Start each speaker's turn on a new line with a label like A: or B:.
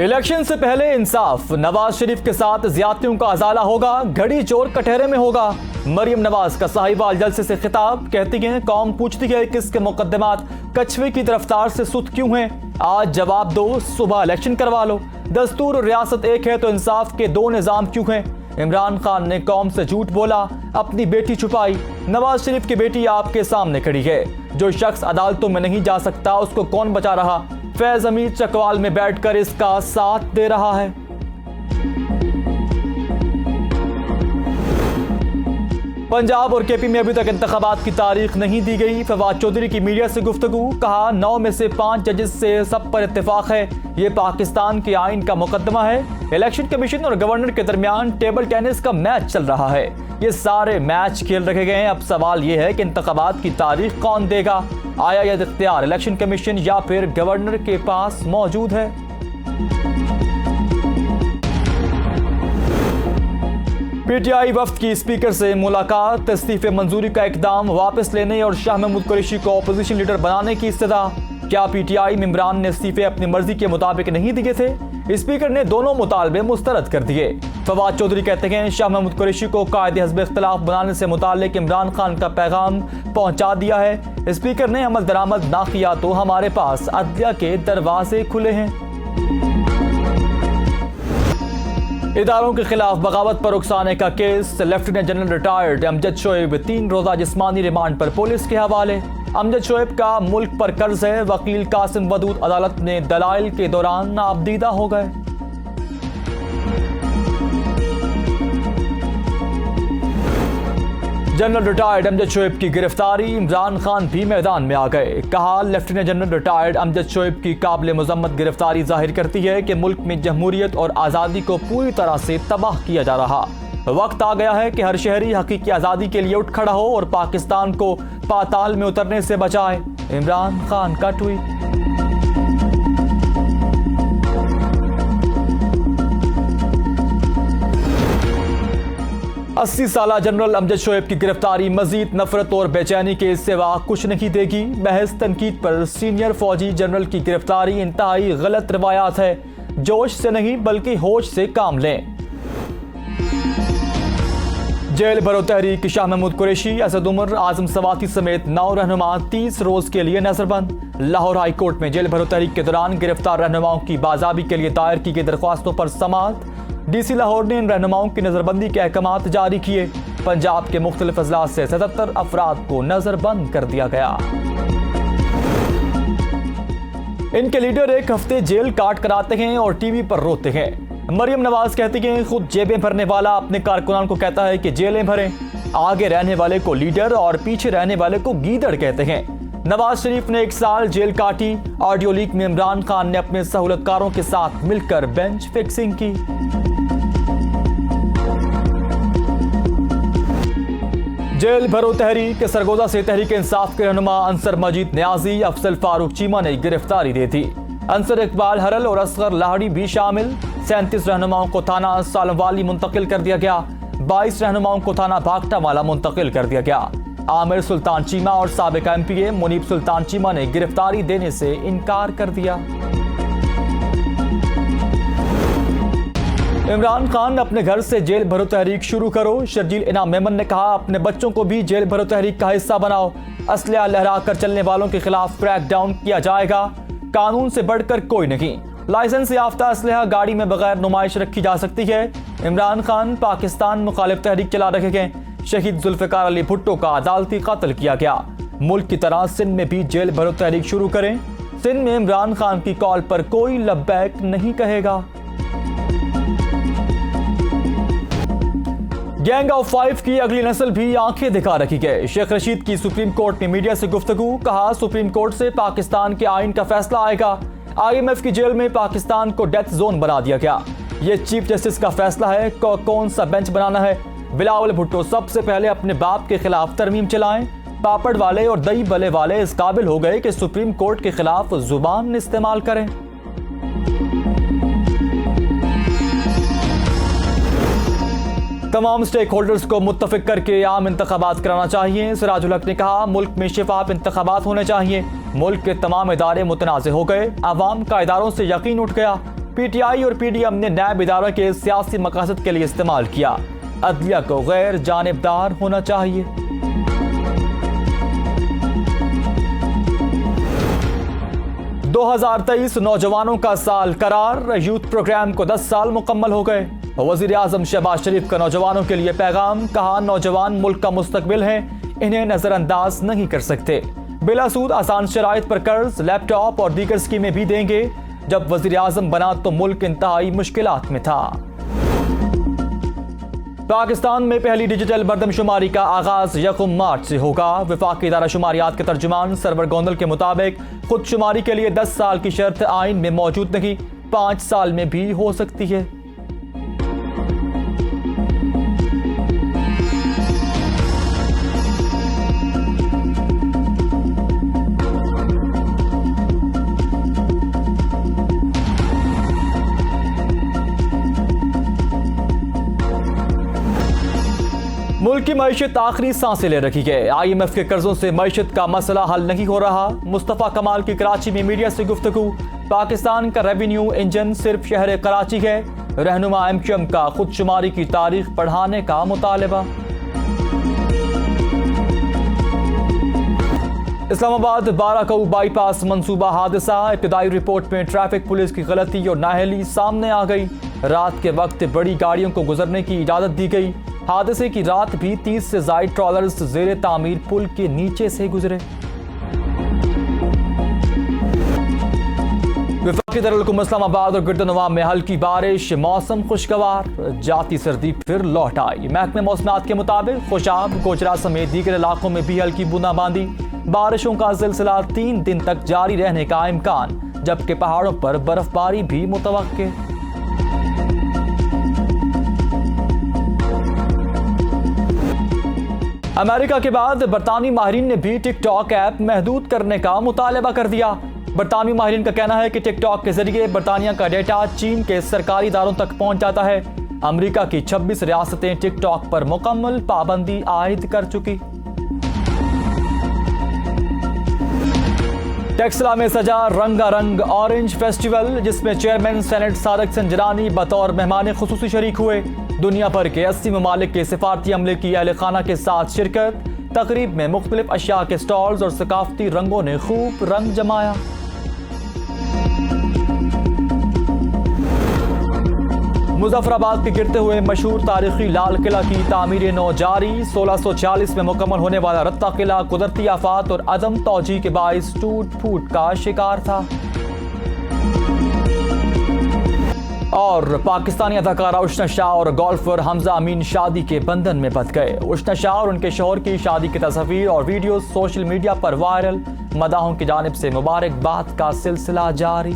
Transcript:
A: Election से पहले इंसाफ, नवाज शरीफ के साथ ज्यादतियों का अजाला होगा, घड़ी चोर कटहरे में होगा। मरियम नवाज का साहिवाल जलसे से खिताब, कहती हैं कौम पूछती है किसके मुकद्दमात कछुए की रफ्तार से सुत क्यों हैं। आज जवाब दो, सुबह इलेक्शन करवा लो। दस्तूर और रियासत एक है तो इंसाफ के दो निजाम क्यों हैं। इमरान खान ने कौम से झूठ बोला, अपनी बेटी छुपाई। नवाज शरीफ की बेटी आपके सामने खड़ी है। जो शख्स अदालतों में नहीं जा सकता उसको कौन बचा रहा। फैज अमीर चकवाल में बैठकर इसका साथ दे रहा है। पंजाब और केपी में अभी तक इंतखाबात की तारीख नहीं दी गई। फवाद चौधरी की मीडिया से गुफ्तगू, कहा 9 में से 5 जजेस से सब पर इत्तेफाक है। ये पाकिस्तान के आइन का मुकदमा है। इलेक्शन कमीशन और गवर्नर के दरमियान टेबल टेनिस का मैच चल रहा है। ये सारे मैच खेल रखे गए हैं। अब सवाल यह है कि इंतखाबात की तारीख कौन देगा। आया यह इख्तियार इलेक्शन कमीशन या फिर गवर्नर के पास मौजूद है। पीटीआई वफ्द की स्पीकर से मुलाकात, इस्तीफे मंजूरी का इकदाम वापस लेने और शाह महमूद कुरैशी को अपोजिशन लीडर बनाने की इस्तदा। क्या पीटीआई मेंबरान ने इस्तीफे अपनी मर्जी के मुताबिक नहीं दिए थे। स्पीकर ने दोनों मुतालबे मुस्तरद कर दिए। फवाद चौधरी कहते हैं शाह महमूद कुरैशी को कायदे हज़्ब इख्तिलाफ बनाने से मुताल्लिक इमरान खान का पैगाम पहुंचा दिया है। स्पीकर ने अमल दरामद ना किया तो हमारे पास अदलिया के दरवाजे खुले हैं। इदारों के खिलाफ बगावत पर उकसाने का case, lieutenant general retired Amjad Shoaib 3 रोजा जिस्मानी रिमांड पर पुलिस के हवाले। अमजद शोएब का मुल्क पर कर्ज है। वकील कासिम वदूद अदालत ने दलाइल के दौरान नाबदीदा हो गए। जनरल रिटायर्ड अमजद शोएब की गिरफ्तारी, इमरान खान भी मैदान में आ गए। कहा lieutenant general retired Amjad Shoaib की काबिल मुजम्मत गिरफ्तारी जाहिर करती है कि मुल्क में जमहूरियत और आज़ादी को पूरी तरह से तबाह किया जा रहा। वक्त आ गया है कि हर शहरी हकीकी आज़ादी के लिए उठ खड़ा हो और पाकिस्तान को पाताल में उतरने से बचाए। इमरान खान का ट्वीट। अस्सी साला जनरल अमजद शोएब की गिरफ्तारी मजीद नफरत और बेचैनी के सिवा कुछ नहीं देगी। महज तनकीद पर सीनियर फौजी जनरल की गिरफ्तारी इंतहाई गलत रवायात है। जोश से नहीं बल्कि होश से काम लें। जेल भरो तहरीक शाह महमूद कुरैशी, असद उमर, आजम सवाती समेत 9 रहनुमा 30 रोज के लिए नजरबंद। लाहौर हाई कोर्ट में जेल भरो तहरीक के दौरान गिरफ्तार रहनुमाओं की बाज़ाबी के लिए दायर की गई दरख्वास्तों पर समाअत। डीसी लाहौर ने इन रहनुमाओं की नजरबंदी के अहकामात जारी किए। पंजाब के मुख्तलिफ अजलास से 77 अफराद को नजरबंद कर दिया गया। इनके लीडर एक हफ्ते जेल काट कराते हैं और टीवी पर रोते हैं। मरियम नवाज कहती हैं खुद जेबें भरने वाला अपने कारकुनान को कहता है कि जेलें भरें। आगे रहने वाले को लीडर और पीछे रहने वाले को गीदड़ कहते हैं। नवाज शरीफ ने 1 साल जेल काटी। ऑडियो लीक में इमरान खान ने अपने सहूलतकारों के साथ मिलकर बेंच फिक्सिंग की। जेल भरो तहरीक, सरगोदा से तहरीक इंसाफ के रहनुमा अंसर मजीद न्याजी, अफजल फारूक चीमा ने गिरफ्तारी दी थी। अंसर इकबाल हरल और असगर लाहड़ी भी शामिल। 37 रहनुमाओं को थाना सालमवाली मुंतकिल कर दिया गया। 22 रहनुमाओं को थाना भागटा वाला मुंतकिल कर दिया गया। आमिर सुल्तान चीमा और साबिक एमपीए मुनीब सुल्तान चीमा ने गिरफ्तारी देने से इनकार कर दिया। इमरान खान अपने घर से जेल भरो तहरीक शुरू करो, शर्जील इनाम मेमन ने कहा अपने बच्चों को भी जेल भरो तहरीक का हिस्सा बनाओ। असलहा लहरा कर चलने वालों के खिलाफ क्रैक डाउन किया जाएगा। कानून से बढ़कर कोई नहीं। लाइसेंस याफ्ता असलहा गाड़ी में बगैर नुमाइश रखी जा सकती है। इमरान खान पाकिस्तान मुखालिफ तहरीक चला रहे हैं। शहीद जुल्फिकार अली भुट्टो का अदालती कत्ल किया गया। मुल्क की तरह सिंध में भी जेल भरो तहरीक शुरू करें। सिंध में इमरान खान की कॉल पर कोई लब्बैक नहीं कहेगा। गैंग ऑफ 5 की अगली नस्ल भी आंखें दिखा रखी है। शेख रशीद की सुप्रीम कोर्ट में मीडिया से गुफ्तगू, कहा सुप्रीम कोर्ट से पाकिस्तान के आइन का फैसला आएगा। IMF की जेल में पाकिस्तान को डेथ जोन बना दिया गया। यह चीफ जस्टिस का फैसला है कौन सा बेंच बनाना है। बिलावल भुट्टो सबसे पहले अपने बाप के खिलाफ तरमीम चलाएं। पापड़ वाले और दही भले वाले इस काबिल हो गए कि सुप्रीम कोर्ट के खिलाफ जुबान इस्तेमाल करें। तमाम स्टेक होल्डर्स को मुत्तफिक करके आम इंतखाबात कराना चाहिए। सिराजुल हक ने कहा मुल्क में शिफाफ इंतखाबात होने चाहिए। मुल्क के तमाम इदारे मुतनाज़ हो गए। आवाम का इदारों से यकीन उठ गया। पीटीआई और पीडीएम ने न्याय इदारा के सियासी मकासद के लिए इस्तेमाल किया। अदलिया को गैर जानिबदार होना चाहिए। दो 2023 नौजवानों का साल करार, यूथ प्रोग्राम को 10 साल मुकम्मल हो गए। वजीर आजम शहबाज शरीफ का नौजवानों के लिए पैगाम, कहा नौजवान मुल्क का मुस्तकबिल है, इन्हें नजरअंदाज नहीं कर सकते। बिलासूद आसान शराइत पर कर्ज, लैपटॉप और दीगर स्कीमें भी देंगे। जब वजीर आजम बना तो मुल्क इंतहाई मुश्किलात में था। पाकिस्तान में पहली डिजिटल मरदमशुमारी का आगाज 1 मार्च से होगा। वफाकी इदारा शुमारियात के तर्जुमान सरवर गोंदल के मुताबिक खुदशुमारी के लिए 10 साल की शर्त आइन में मौजूद नहीं, 5 साल में भी हो सकती है। मुल्क की मईशत आखिरी सांसें ले रखी है। IMF के कर्जों से मईशत का मसला हल नहीं हो रहा। मुस्तफा कमाल की कराची में मीडिया से गुफ्तगू, पाकिस्तान का रेवेन्यू इंजन सिर्फ शहर कराची है। रहनुमा MQM का खुदशुमारी की तारीख बढ़ाने का मुतालबा। इस्लामाबाद बाराकऊ बाईपास मंसूबा हादसा, इब्तिदाई रिपोर्ट में ट्रैफिक पुलिस की गलती और नाअहली सामने आ गई। रात के वक्त बड़ी गाड़ियों को गुजरने की इजाजत दी गई। हादसे की रात भी 30 से ज्यादा ट्रॉलर्स जेर तामीर पुल के नीचे से गुजरे। वफाकी दारुल इस्लामाबाद और गिरदनवा में हल्की बारिश, मौसम खुशगवार, जाती सर्दी फिर लौट आई। महकमे मौसमात के मुताबिक खुशाब, गोजरा समेत दीगर इलाकों में भी हल्की बूंदाबांदी। बारिशों का सिलसिला 3 दिन तक जारी रहने का इम्कान, जबकि पहाड़ों पर बर्फबारी भी मुतवक्के। अमेरिका के बाद बरतानवी माहिरीन ने भी टिकटॉक ऐप महदूद करने का मुतालबा कर दिया। बरतानवी माहिरीन का कहना है कि टिकटॉक के जरिए बरतानिया का डेटा चीन के सरकारी इदारों तक पहुंच जाता है। अमेरिका की 26 रियासतें टिकटॉक पर मुकम्मल पाबंदी आयद कर चुकी। टेक्सला में सजा रंगारंग ऑरेंज फेस्टिवल, जिसमें चेयरमैन सेनेट सादिक संजरानी बतौर मेहमान खुसूसी शरीक हुए। दुनिया भर के 80 ममालिक के सिफारती अमले की अहले खाना के साथ शिरकत। तकरीब में मुख्तलिफ अशिया के स्टॉल्स और सकाफती रंगों ने खूब रंग जमाया। मुजफ्फराबाद के गिरते हुए मशहूर तारीखी लाल किला की तामीर नौ जारी। 1640 में मुकम्मल होने वाला रत्ता किला कुदरती आफात और अदम तौजी के बाइस टूट फूट का शिकार था। और पाकिस्तानी अदाकारा उष्ना शाह और गोल्फर हमजा अमीन शादी के बंधन में बंध गए। उष्ना शाह और उनके शौहर की शादी की तस्वीर और वीडियो सोशल मीडिया पर वायरल। मदाहों की जानिब से मुबारकबाद का सिलसिला जारी।